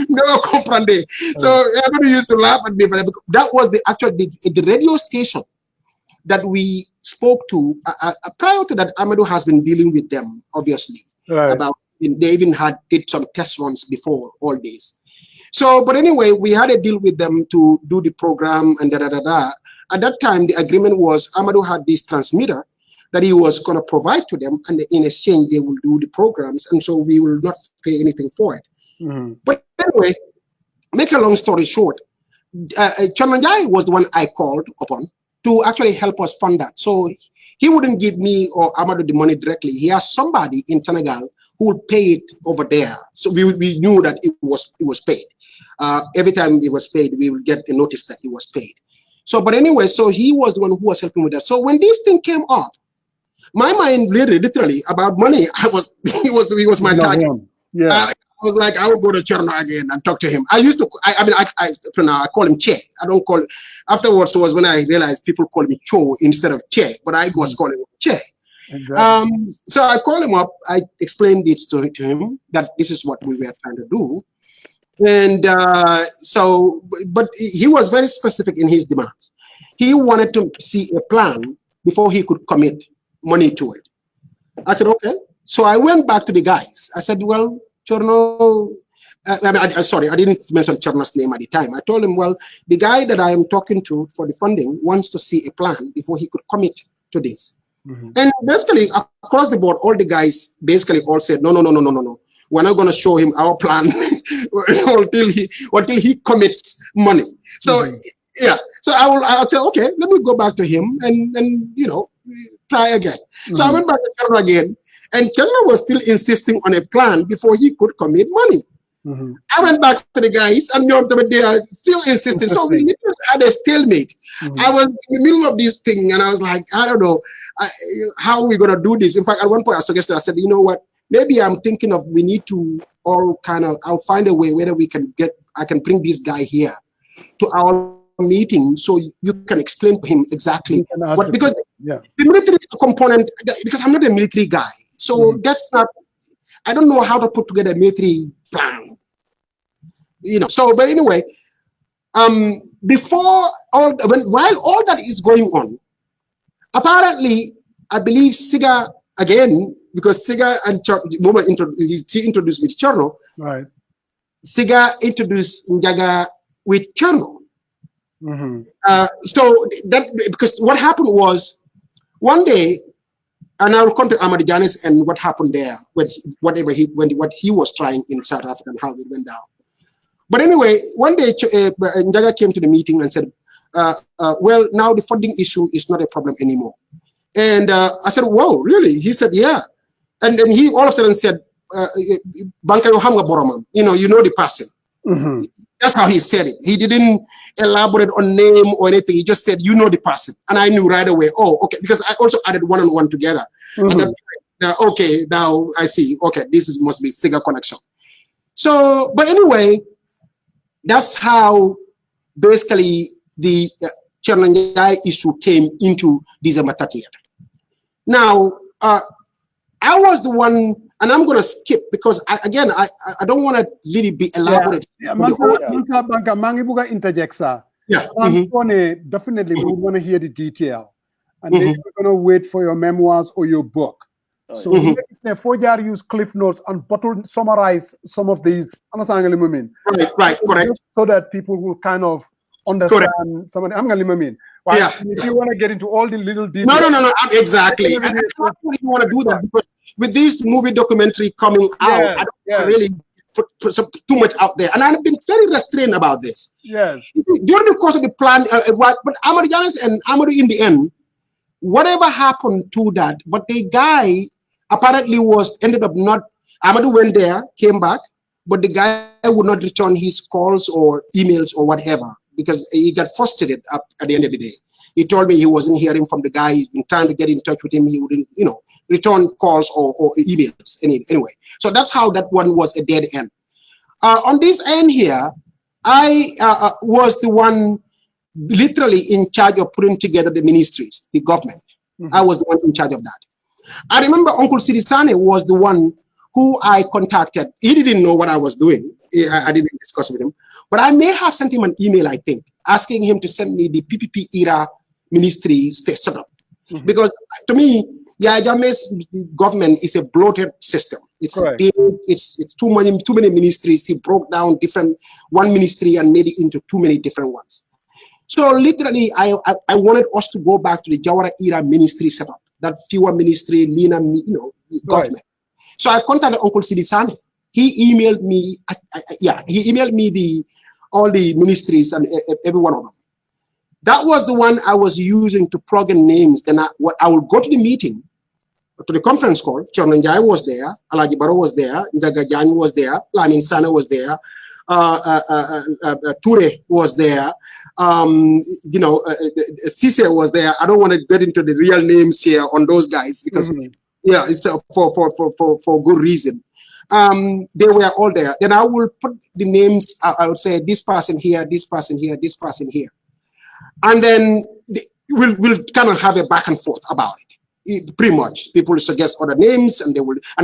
Never comprende. So everybody used to laugh at me, but that was the radio station that we spoke to. Prior to that, Amadou has been dealing with them, obviously. Right. They even did some test runs before all this. So, but anyway, we had a deal with them to do the program and At that time, the agreement was Amadou had this transmitter that he was going to provide to them, and in exchange, they will do the programs, and so we will not pay anything for it. But anyway, make a long story short, Chamanjai was the one I called upon to actually help us fund that. So he wouldn't give me or Amadou the money directly. He has somebody in Senegal who will pay it over there. So we knew that it was paid. Every time it was paid, we will get a notice that it was paid. So, but anyway, so he was the one who was helping with that. So when this thing came up, my mind literally about money, he was my target. Yeah. I was like, I would go to Chorno again and talk to him. I used to, I call him Che. I don't call, afterwards was when I realized people call me Cho instead of Che, but I was calling him Che. Exactly. So I called him up. I explained it to him that this is what we were trying to do. And but he was very specific in his demands. He wanted to see a plan before he could commit money to it. I said, okay. So I went back to the guys. I said, well, Chorno, sorry, I didn't mention Chorno's name at the time. I told him, well, the guy that I am talking to for the funding wants to see a plan before he could commit to this. And basically, across the board, all the guys basically all said, no. We're not going to show him our plan until he commits money. So, yeah. So I'll say, okay, let me go back to him and try again. So I went back to Chorno again. And Chorno was still insisting on a plan before he could commit money. I went back to the guys, and they are still insisting. So we literally had a stalemate. I was in the middle of this thing, and I was like, I don't know, how are we going to do this? In fact, at one point I suggested, I said, you know what, maybe I'm thinking of, we need to all I'll find a way whether I can bring this guy here to our meeting so you can explain to him exactly what, because the military component, because I'm not a military guy, so that's not, I don't know how to put together a military plan, so, but anyway, while all that is going on, apparently, I believe Siga, again, because Siga and she introduced with Cherno, right? Siga introduced Njaga with Cherno. So that, because what happened was, one day, and I will come to Ahmad Janis and what happened there, what he was trying in South Africa and how it went down. But anyway, one day Njaga came to the meeting and said, well, now the funding issue is not a problem anymore. And I said, whoa, really? He said, yeah. And then he all of a sudden said, Banka yo hamga boromam, you know the person. That's how he said it. He didn't elaborate on name or anything. He just said, you know the person. And I knew right away, oh, okay, because I also added one and one together. And then, okay, now I see, okay, this must be Siga connection. So, but anyway, that's how basically the Chernanjai issue came into December 30th. Now, I was the one, and I'm going to skip because I don't want to really be elaborate. Banka, mangi buga interject, sir. Yeah. Definitely, we want to hear the detail. And then we're going to wait for your memoirs or your book. So Fojar use cliff notes and summarize some of these. Right, correct. So that people will kind of understand some of the, if you want to get into all the little details. No, exactly. I don't really want to do that because with this movie documentary coming out, I don't really put too much out there. And I've been very restrained about this. Yes. During the course of the plan, but Amadou Janis and Amadou in the end, whatever happened to that, but the guy apparently ended up not, Amadou went there, came back, but the guy would not return his calls or emails or whatever because he got frustrated at the end of the day. He told me he wasn't hearing from the guy. He's been trying to get in touch with him. He wouldn't, return calls or emails anyway. So that's how that one was a dead end. On this end here, I was the one literally in charge of putting together the ministries, the government. I was the one in charge of that. I remember Uncle Sidisane was the one who I contacted. He didn't know what I was doing. I didn't discuss with him. But I may have sent him an email, I think, asking him to send me the PPP era ministry setup. Because to me, Yahya Jammeh's government is a bloated system. It's big, it's too many ministries. He broke down one ministry and made it into too many different ones. So literally, I wanted us to go back to the Jawara era ministry setup, that fewer ministry, leaner, government. So I contacted Uncle Sidisane. He emailed me. He emailed me all the ministries and every one of them. That was the one I was using to plug in names. Then I would go to the meeting, to the conference call. Chornanjai was there, Alaji Baro was there, Njaga Jammeh was there, Lamin Sana was there, Ture was there, Cisse was there. I don't want to get into the real names here on those guys because it's for good reason. They were all there. Then I will put the names. I would say this person here, this person here, this person here, and then we'll kind of have a back and forth about it. Pretty much, people suggest other names, and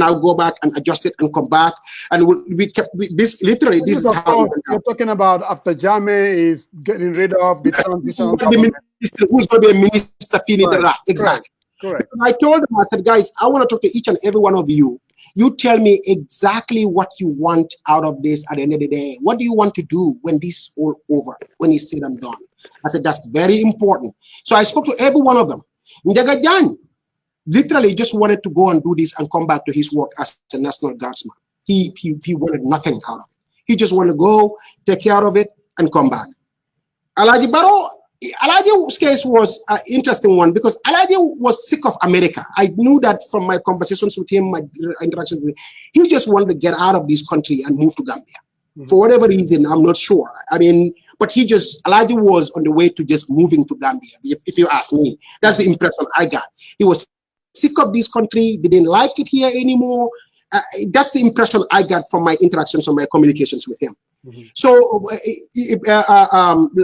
I'll go back and adjust it and come back, and we kept this literally. This is how you're talking about after Jammeh is getting rid of the transition. Who's going to be a minister? Exactly. Correct. I told them, I said, guys, I want to talk to each and every one of you. You tell me exactly what you want out of this at the end of the day. What do you want to do when this is all over, when it's said and done? I said, that's very important. So I spoke to every one of them. Njaga Jammeh literally just wanted to go and do this and come back to his work as a National Guardsman. He wanted nothing out of it. He just wanted to go, take care of it, and come back. Alaji Baro, Alaji's case was an interesting one because Alaji was sick of America. I knew that from my conversations with him, my interactions with him. He just wanted to get out of this country and move to Gambia. For whatever reason, I'm not sure. I mean, but Alhaji was on the way to just moving to Gambia, if you ask me. That's the impression I got. He was sick of this country, didn't like it here anymore. That's the impression I got from my interactions and my communications with him. So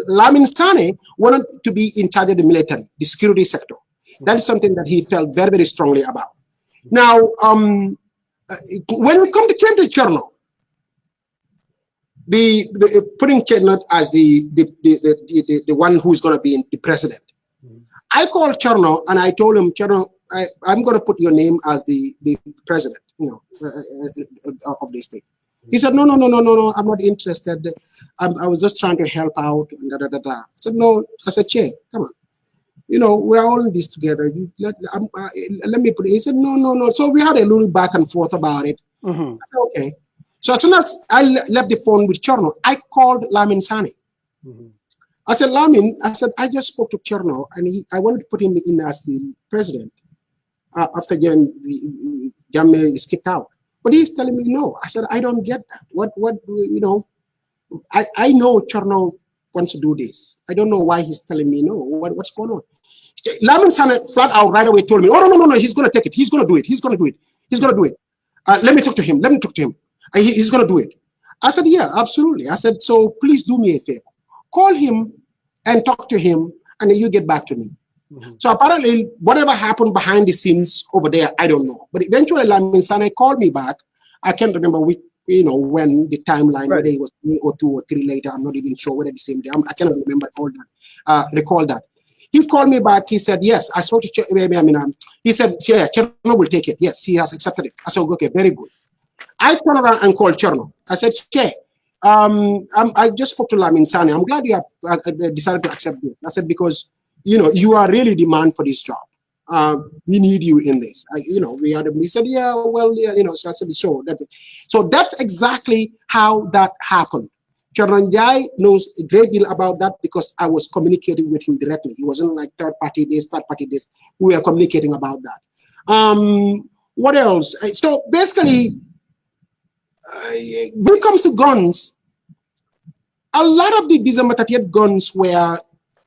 Lamin Sane wanted to be in charge of the military, the security sector. That is something that he felt very, very strongly about. Now, when we came to Cherno, putting Cherno as the one who's going to be the president, I called Cherno and I told him, Cherno, I'm going to put your name as the president, of this thing. He said, no, I'm not interested. I was just trying to help out. I said, no. I said, Che, come on. We're all in this together. Let me put it. He said, no. So we had a little back and forth about it. I said, okay. So as soon as I left the phone with Cherno, I called Lamin Sane. I said, Lamin, I just spoke to Cherno and I wanted to put him in as the president after Jammeh is kicked out. But he's telling me no. I said, I don't get that. I know Cherno wants to do this. I don't know why he's telling me no. What's going on? Lamin Sane flat out right away told me, oh, no, he's going to take it. He's going to do it. He's going to do it. Let me talk to him. He's going to do it. I said, yeah, absolutely. I said, so please do me a favor. Call him and talk to him, and then you get back to me. So apparently, whatever happened behind the scenes over there, I don't know. But eventually, Lamin Sane called me back. I can't remember when the timeline, whether it was 3 or 2 or 3 later. I'm not even sure whether the same day. I cannot remember all that. Recall that. He called me back. He said, yes, I spoke to he said, yeah, Cherno will take it. Yes, he has accepted it. I said, okay, very good. I turned around and called Cherno. I said, Che, I just spoke to Lamin Sane. I'm glad you have decided to accept this. I said, because you are really the man for this job. We need you in this. We said, yeah, well, yeah, so I said, sure. So that's exactly how that happened. Cherno Njai knows a great deal about that because I was communicating with him directly. It wasn't like third party this. We were communicating about that. What else? So basically, when it comes to guns, a lot of the December 38 guns were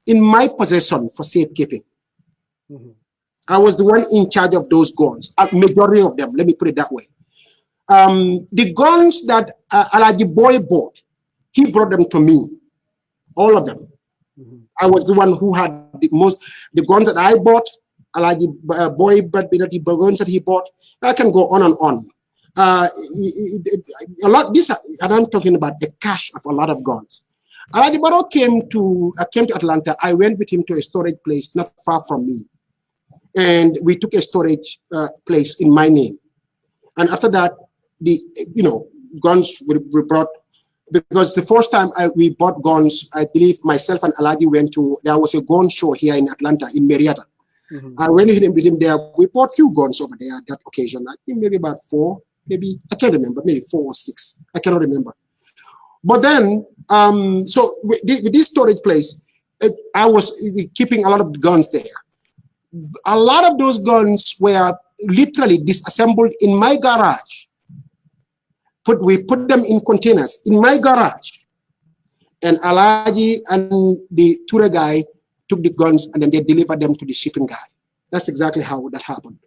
in my possession for safekeeping. I was the one in charge of those guns, a majority of them, let me put it that way. The guns that Alhaji Boy bought, he brought them to me, all of them. I was the one who had the guns that I bought, Alhaji Boy, but the guns that he bought, I can go on and on. A lot, and I'm talking about the cache of a lot of guns. Alhaji Barrow came to Atlanta. I went with him to a storage place not far from me. And we took a storage place in my name. And after that, the guns were brought, because the first time we bought guns, I believe myself and Alhaji went to, there was a gun show here in Atlanta, in Marietta. I went with him there. We bought few guns over there at that occasion. I think maybe about 4, maybe, I can't remember, maybe 4 or 6. I cannot remember. But then, so with this storage place, I was keeping a lot of guns there. A lot of those guns were literally disassembled in my garage. We put them in containers in my garage. And Alhaji and the tour guy took the guns and then they delivered them to the shipping guy. That's exactly how that happened.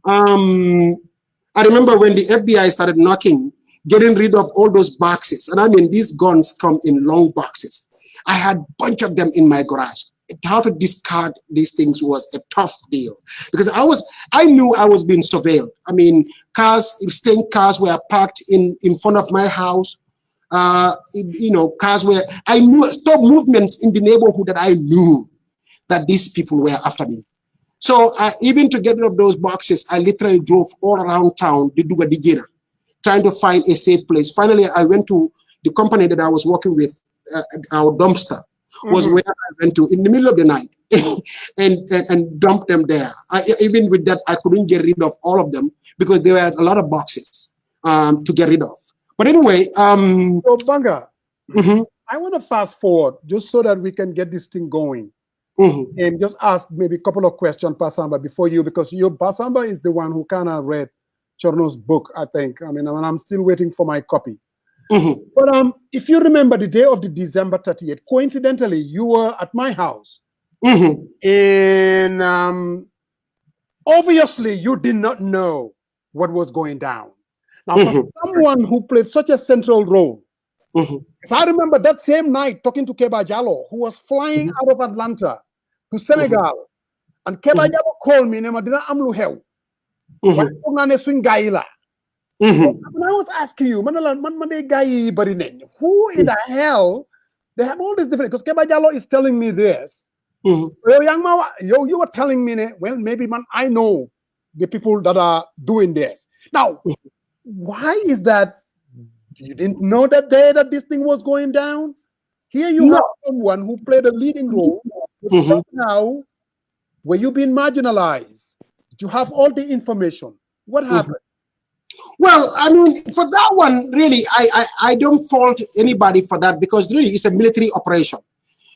I remember when the FBI started knocking, getting rid of all those boxes. And I mean, these guns come in long boxes. I had a bunch of them in my garage. How to discard these things was a tough deal because I knew I was being surveilled. I mean, strange cars were parked in front of my house. Cars were, I knew, stop movements in the neighborhood that I knew that these people were after me. So even to get rid of those boxes, I literally drove all around town, trying to find a safe place. Finally, I went to the company that I was working with, our dumpster was where I went to in the middle of the night and dumped them there. Even with that, I couldn't get rid of all of them because there were a lot of boxes to get rid of. But anyway, so Banka, I want to fast forward just so that we can get this thing going. And just ask maybe a couple of questions, Pasamba, before you, because Pasamba is the one who kind of read Cherno's book, I think. I mean, I'm still waiting for my copy. But if you remember the day of the December 30th, coincidentally, you were at my house. And obviously, you did not know what was going down. Now, for someone who played such a central role, so I remember that same night talking to Keba Jallo, who was flying out of Atlanta to Senegal. And Keba Jallo called me, and I didn't am lu xew. Why swing gaila? When I was asking you, who in the hell? They have all this different, because Keba Jallo is telling me this. You were telling me, well, maybe I know the people that are doing this. Now, why is that? You didn't know that day that this thing was going down? Here you have someone who played a leading role, but somehow, were you being marginalized? You have all the information. What happened? Well, I mean, for that one, really, I don't fault anybody for that, because really it's a military operation.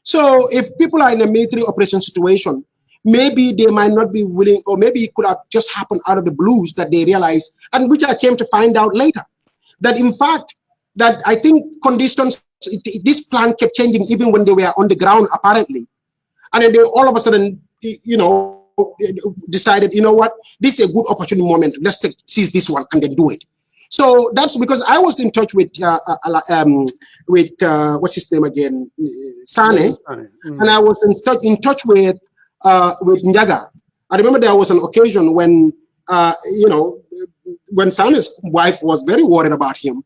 So if people are in a military operation situation, maybe they might not be willing, or maybe it could have just happened out of the blues that they realized, and which I came to find out later, that in fact, that I think conditions, this plan kept changing even when they were on the ground, apparently. And then they all of a sudden, decided, you know what, this is a good opportunity moment. Let's seize this one and then do it. So that's because I was in touch with what's his name again, Sane, and I was in touch with Njaga. I remember there was an occasion when when Sane's wife was very worried about him.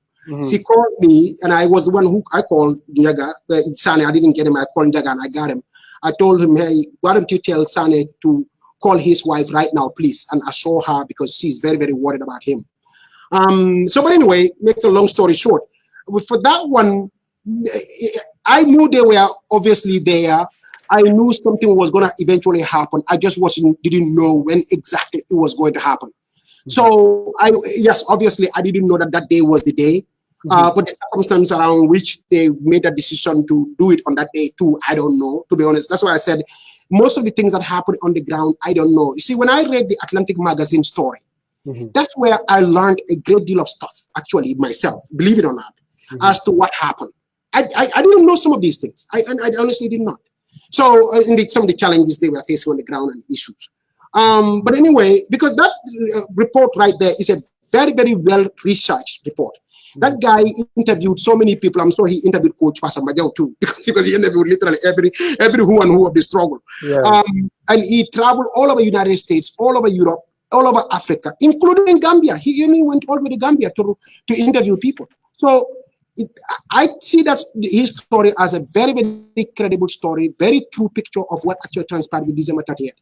She called me, and I was the one who I called Njaga. Sane, I didn't get him. I called Njaga, and I got him. I told him, hey, why don't you tell Sane to call his wife right now, please, and assure her, because she's very, very worried about him. But anyway, make a long story short, for that one, I knew they were obviously there. I knew something was going to eventually happen. I just didn't know when exactly it was going to happen. So yes, obviously I didn't know that day was the day, but the circumstance around which they made a decision to do it on that day too, I don't know, to be honest. That's why I said most of the things that happened on the ground, I don't know. You see, when I read the Atlantic magazine story, that's where I learned a great deal of stuff, actually, myself, believe it or not, as to what happened. I didn't know some of these things. I honestly did not. So indeed, some of the challenges they were facing on the ground and issues. But anyway, because that report right there is a very, very well-researched report. That guy interviewed so many people. I'm sure he interviewed Coach Pasamajau too, because he interviewed literally every who and who of the struggle. And he traveled all over the United States, all over Europe, all over Africa, including Gambia. He even went all the way to Gambia to interview people. So I see that his story as a very, very credible story, very true picture of what actually transpired with December 30th.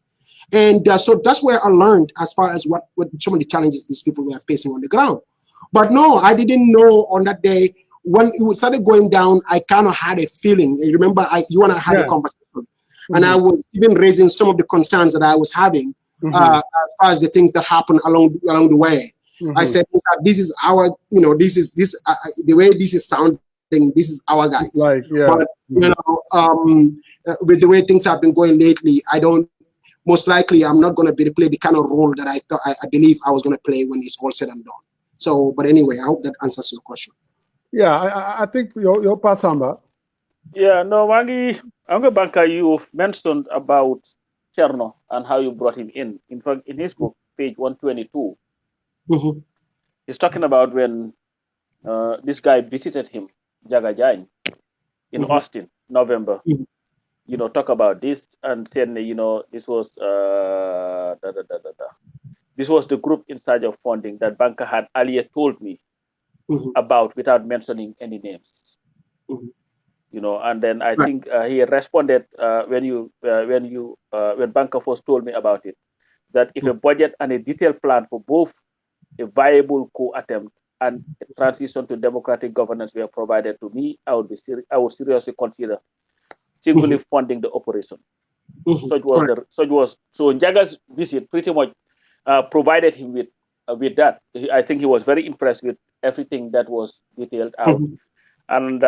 And so that's where I learned as far as what some of the challenges these people were facing on the ground. But no, I didn't know on that day. When it started going down, I kind of had a feeling. You remember, you and I had a conversation, and I was even raising some of the concerns that I was having as far as the things that happened along the way. I said, this is our, the way this is sounding, this is our guys. But with the way things have been going lately, most likely I'm not going to play the kind of role that I believe I was going to play when it's all said and done. So, but anyway, I hope that answers your question. Yeah, I think your Pasamba. Yeah, no, Wangi, Banka, you mentioned about Cherno and how you brought him in. In fact, in his book, page 122, he's talking about when this guy visited him, Jaga Jain, in Austin, November. Talk about this, and then this was this was the group in charge of funding that Banka had earlier told me about without mentioning any names. And then I think he responded when Banka first told me about it, that if a budget and a detailed plan for both a viable coup attempt and a transition to democratic governance were provided to me, I would seriously consider singly funding the operation. So Njaga's visit pretty much provided him with that. I think he was very impressed with everything that was detailed out. And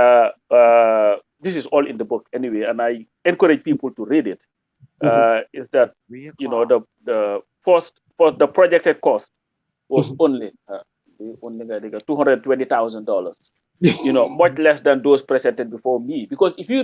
this is all in the book anyway, and I encourage people to read it. Is that the projected cost was only $220,000. much less than those presented before me. Because if you